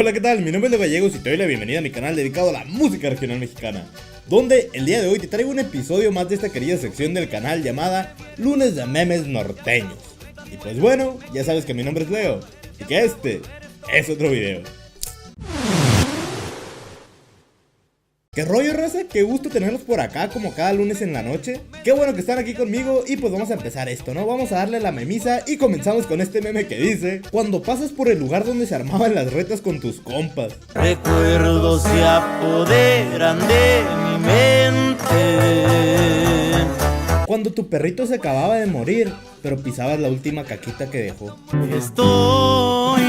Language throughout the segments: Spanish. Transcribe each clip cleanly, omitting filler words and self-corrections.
Hola, ¿qué tal? Mi nombre es Leo Gallegos y te doy la bienvenida a mi canal dedicado a la música regional mexicana, donde el día de hoy te traigo un episodio más de esta querida sección del canal llamada Lunes de Memes Norteños. Y pues bueno, ya sabes que mi nombre es Leo y que este es otro video. ¿Qué rollo, raza? Qué gusto tenerlos por acá como cada lunes en la noche. Qué bueno que están aquí conmigo y pues vamos a empezar esto, ¿no? Vamos a darle la memisa y comenzamos con este meme que dice: cuando pasas por el lugar donde se armaban las retas con tus compas. Recuerdos se apoderan de mi mente. Cuando tu perrito se acababa de morir, pero pisabas la última caquita que dejó. Estoy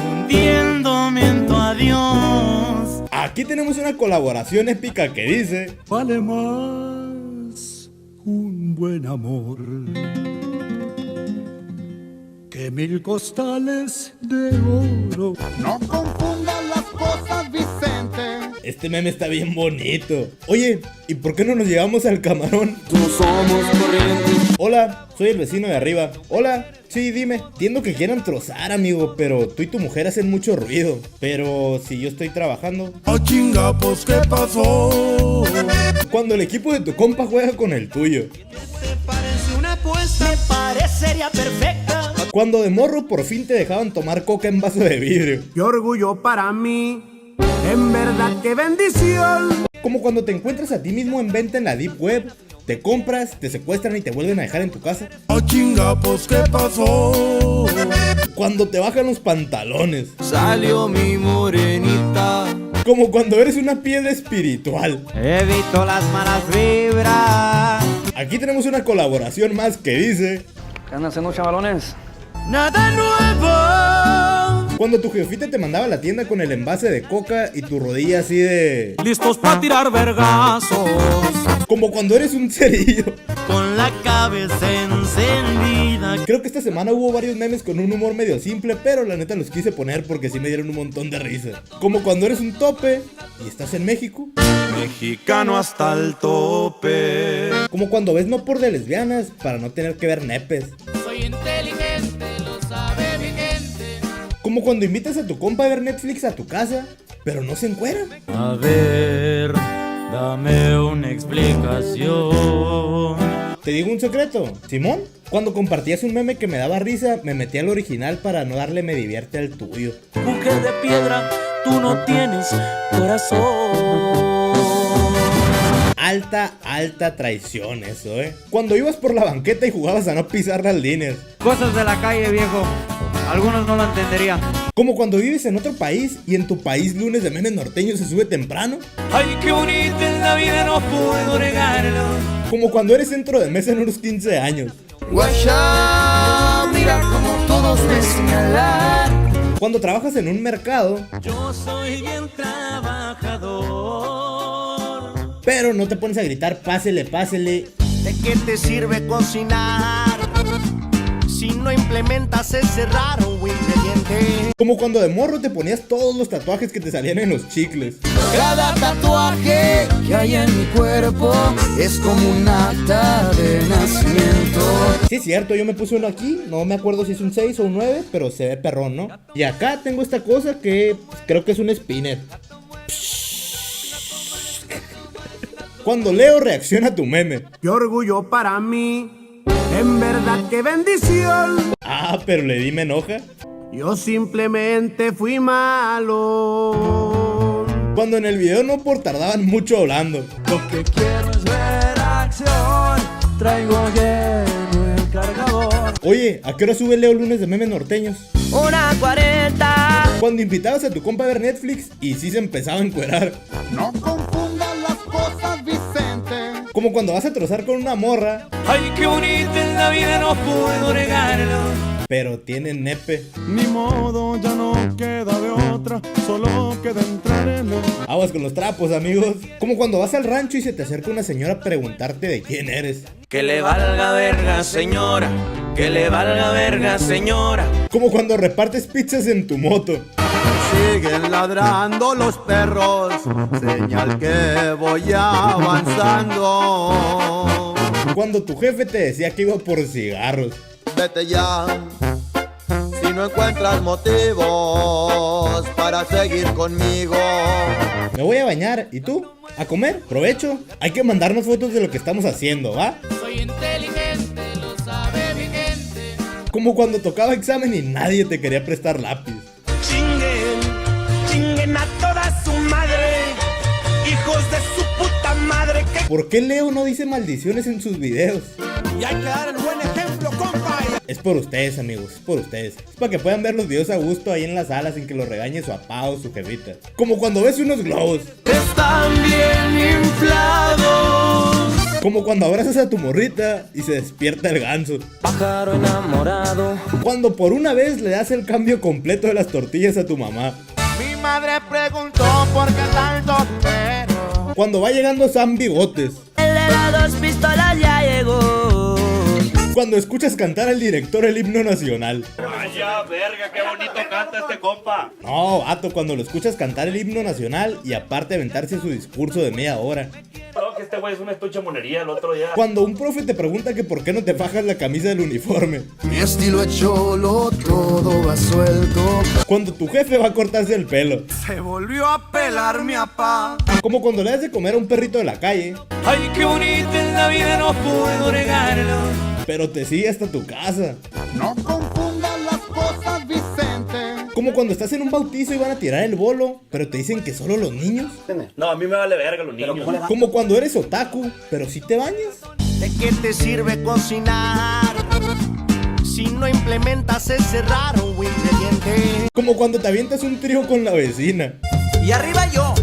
hundiéndome en tu adiós. Aquí tenemos una colaboración épica que dice: vale más un buen amor que 1000 costales de oro. No confundan las cosas, Vicente. Este meme está bien bonito. Oye, ¿y por qué no nos llevamos al camarón? No somos corrientes. Hola, soy el vecino de arriba. Hola, sí, dime. Entiendo que quieran trozar, amigo, pero tú y tu mujer hacen mucho ruido. Pero si yo estoy trabajando. ¡Ah, chinga, pues qué pasó! Cuando el equipo de tu compa juega con el tuyo. ¿Te parece una apuesta? Me parecería perfecta. Cuando de morro por fin te dejaban tomar coca en vaso de vidrio. ¡Qué orgullo para mí! En verdad, qué bendición. Como cuando te encuentras a ti mismo en venta en la Deep Web, te compras, te secuestran y te vuelven a dejar en tu casa. ¡Ah, chinga, pues qué pasó! Cuando te bajan los pantalones. Salió mi morenita. Como cuando eres una piedra espiritual. Evito las malas vibras. Aquí tenemos una colaboración más que dice: ¿Qué andan haciendo, chavalones? Nada nuevo. cuando tu jefita te mandaba a la tienda con el envase de coca y tu rodilla así de... Listos para tirar vergazos. Como cuando eres un cerillo. Con la cabeza encendida. Creo que esta semana hubo varios memes con un humor medio simple, pero la neta los quise poner porque sí me dieron un montón de risa. Como cuando eres un tope y estás en México. Mexicano hasta el tope. Como cuando ves No por de lesbianas para no tener que ver nepes. Soy inteligente, lo sabe mi gente. Como cuando invitas a tu compa a ver Netflix a tu casa, pero no se encueran. A ver, dame una explicación. Te digo un secreto, Simón. Cuando compartías un meme que me daba risa, me metí al original para no darle me divierte al tuyo. Mujer de piedra, tú no tienes corazón. Alta traición eso, Cuando ibas por la banqueta y jugabas a no pisar las líneas. Cosas de la calle, viejo. Algunos no lo entenderían. Como cuando vives en otro país y en tu país Lunes de Memes Norteños se sube temprano. Ay, qué bonita es la vida, no puedo negarlo. Como cuando eres centro de mesa en unos 15 años. Guachá, mira como todos me señalan. Cuando trabajas en un mercado, Yo soy bien trabajador. pero no te pones a gritar pásele, pásele. ¿De qué te sirve cocinar si no implementas ese raro ingrediente? Como cuando de morro te ponías todos los tatuajes que te salían en los chicles. Cada tatuaje que hay en mi cuerpo es como un acta de nacimiento. Sí es cierto, yo me puse uno aquí, no me acuerdo si es un 6 o un 9, pero se ve perrón, ¿no? Y acá tengo esta cosa que pues, creo que es un spinner. Cuando Leo reacciona a tu meme. ¡Qué orgullo para mí! En verdad, qué bendición. Ah, pero le di me enoja. Yo simplemente fui malo. Cuando en el video no por tardaban mucho hablando. Lo que quiero es ver acción. Traigo lleno el cargador. Oye, ¿a qué hora sube Leo Lunes de Memes Norteños? 1:40. Cuando invitabas a tu compa a ver Netflix y sí se empezaba a encuerar. No confundan las cosas, Vicente. Como cuando vas a trozar con una morra, Ay, qué bonita es la vida, no puedo negarlo. pero tiene nepe. Ni modo, ya no queda de otra, solo queda entrar en el... Aguas con los trapos, amigos. Como cuando vas al rancho y se te acerca una señora a preguntarte de quién eres. Que le valga verga, señora. Que le valga verga, señora. Como cuando repartes pizzas en tu moto. Siguen ladrando los perros, señal que voy avanzando. Cuando tu jefe te decía que iba por cigarros. Vete ya, si no encuentras motivos para seguir conmigo. Me voy a bañar, ¿y tú? ¿A comer? ¿Provecho? Hay que mandarnos fotos de lo que estamos haciendo, ¿va? Soy inteligente, lo sabe mi gente. Como cuando tocaba examen y nadie te quería prestar lápiz. Chinguen a toda su madre, hijos de su puta madre. ¿Por qué Leo no dice maldiciones en sus videos? Y hay que dar el buen ejemplo, compa. Es por ustedes, amigos, es por ustedes. Es para que puedan ver los videos a gusto ahí en la sala sin que los regañe su papá o su jefita. Como cuando ves unos globos. Están bien inflados. Como cuando abrazas a tu morrita y se despierta el ganso. Pájaro enamorado. Cuando por una vez le das el cambio completo de las tortillas a tu mamá. Mi madre preguntó por qué tanto pero. Cuando va llegando Sam Bigotes. El de las 2 pistolas ya llegó. Cuando escuchas cantar al director el himno nacional. Vaya verga, qué bonito canta este compa. No, vato, cuando lo escuchas cantar el himno nacional y aparte aventarse su discurso de media hora. No, que este güey es una estucha monería el otro día. Cuando un profe te pregunta que por qué no te fajas la camisa del uniforme. Mi estilo es cholo, todo va suelto. Cuando tu jefe va a cortarse el pelo. Se volvió a pelar mi papá. Como cuando le das de comer a un perrito de la calle. Ay, qué bonita es la vida, no puedo negarlo. Pero te sigue hasta tu casa. No confundas las cosas, Vicente. Como cuando estás en un bautizo y van a tirar el bolo, pero te dicen que solo los niños. No, a mí me vale verga los niños. Como cuando eres otaku, pero si te bañas. ¿De qué te sirve cocinar si no implementas ese raro ingrediente? Como cuando te avientas un trío con la vecina. Y arriba yo,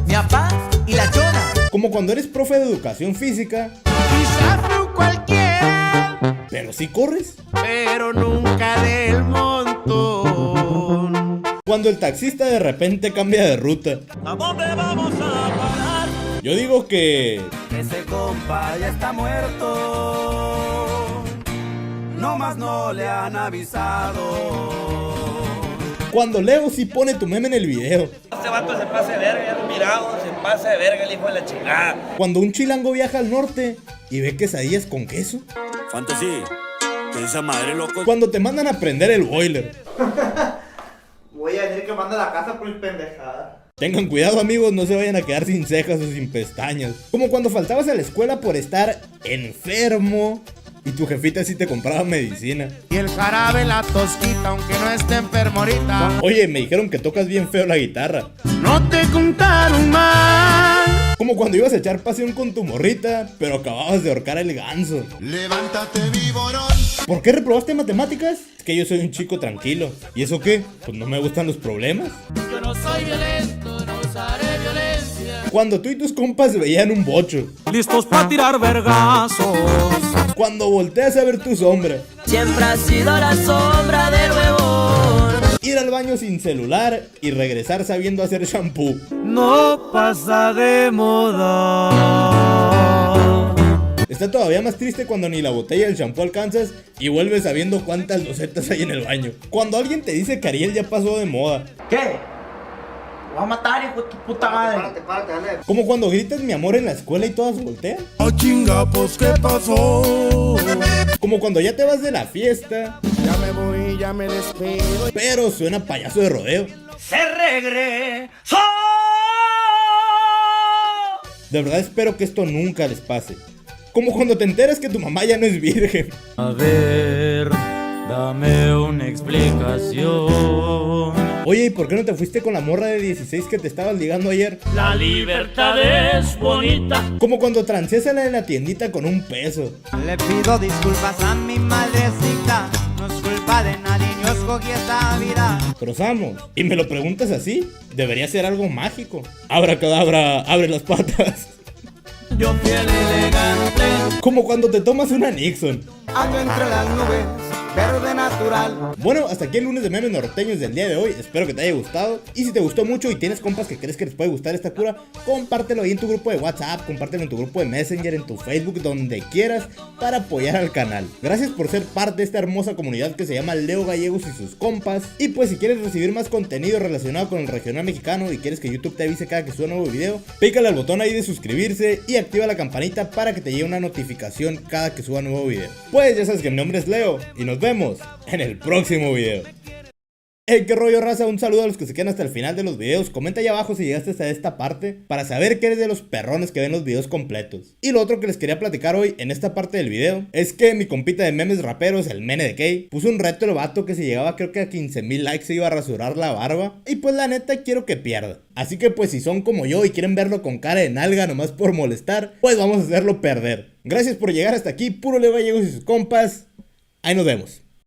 mi papá y la chona. Como cuando eres profe de educación física, Quizás no cualquiera, pero sí corres. pero nunca del montón. Cuando el taxista de repente cambia de ruta. ¿A dónde vamos a parar? Yo digo que... Ese compa ya está muerto. No más no le han avisado. Cuando Leo sí pone tu meme en el video. Este vato se pasa de verga, ya lo he mirado, se pasa de verga el hijo de la chingada. Cuando un chilango viaja al norte y ve quesadillas con queso. Fantasy, que esa madre loco. Cuando te mandan a prender el boiler. Voy a decir que manda a la casa por pendejada. Tengan cuidado, amigos, no se vayan a quedar sin cejas o sin pestañas. Como cuando faltabas a la escuela por estar enfermo y tu jefita sí te compraba medicina. Y el jarabe la tosquita, aunque no esté enfermo ahorita. Oye, me dijeron que tocas bien feo la guitarra. No te contaron mal. Como cuando ibas a echar pasión con tu morrita, pero acababas de ahorcar el ganso. Levántate, viborón. ¿Por qué reprobaste matemáticas? Es que yo soy un chico tranquilo. ¿Y eso qué? Pues no me gustan los problemas. Yo no soy violento, no usaré violencia. Cuando tú y tus compas veían un bocho. Listos para tirar vergazos. Cuando volteas a ver tu sombra. Siempre ha sido la sombra del huevón. Ir al baño sin celular y regresar sabiendo hacer shampoo. No pasa de moda. Está todavía más triste cuando ni la botella del shampoo alcanzas y vuelves sabiendo cuántas losetas hay en el baño. Cuando alguien te dice que Ariel ya pasó de moda. ¿Qué? Voy a matar, hijo de tu puta madre. Párate, dale. Como cuando gritas mi amor en la escuela y todas voltean. Oh chinga, pues ¿qué pasó? Como cuando ya te vas de la fiesta, Ya me voy, ya me despido. pero suena payaso de rodeo. Se regresó. De verdad espero que esto nunca les pase. Como cuando te enteras que tu mamá ya no es virgen. A ver, dame una explicación. Oye, ¿y por qué no te fuiste con la morra de 16 que te estabas ligando ayer? La libertad es bonita. Como cuando transeas a la de la tiendita con un peso. Le pido disculpas a mi madrecita. No es culpa de nadie, yo escogí esta vida. Cruzamos. Y me lo preguntas así. Debería ser algo mágico. Abracadabra, abre las patas. Yo fiel elegante. Como cuando te tomas una Nixon. Ando entre las nubes, verde natural. Bueno, hasta aquí el lunes de memes norteños del día de hoy. Espero que te haya gustado. Y si te gustó mucho y tienes compas que crees que les puede gustar esta cura, compártelo ahí en tu grupo de WhatsApp, compártelo en tu grupo de Messenger, en tu Facebook, donde quieras, para apoyar al canal. Gracias por ser parte de esta hermosa comunidad que se llama Leo Gallegos y sus compas. Y pues si quieres recibir más contenido relacionado con el regional mexicano y quieres que YouTube te avise cada que suba un nuevo video, pícale al botón ahí de suscribirse y activa la campanita para que te llegue una notificación cada que suba un nuevo video. Pues ya sabes que mi nombre es Leo y nos vemos en el próximo video. Hey, qué rollo, raza, un saludo a los que se quedan hasta el final de los videos. Comenta ahí abajo si llegaste hasta esta parte para saber que eres de los perrones que ven los videos completos. Y lo otro que les quería platicar hoy en esta parte del video es que mi compita de memes raperos, el Mene de Key, puso un reto el vato que si llegaba creo que a 15,000 likes se iba a rasurar la barba. Y pues la neta quiero que pierda. Así que pues si son como yo y quieren verlo con cara de nalga nomás por molestar, pues vamos a hacerlo perder. Gracias por llegar hasta aquí, puro Leo Gallegos y sus compas. Ahí nos vemos.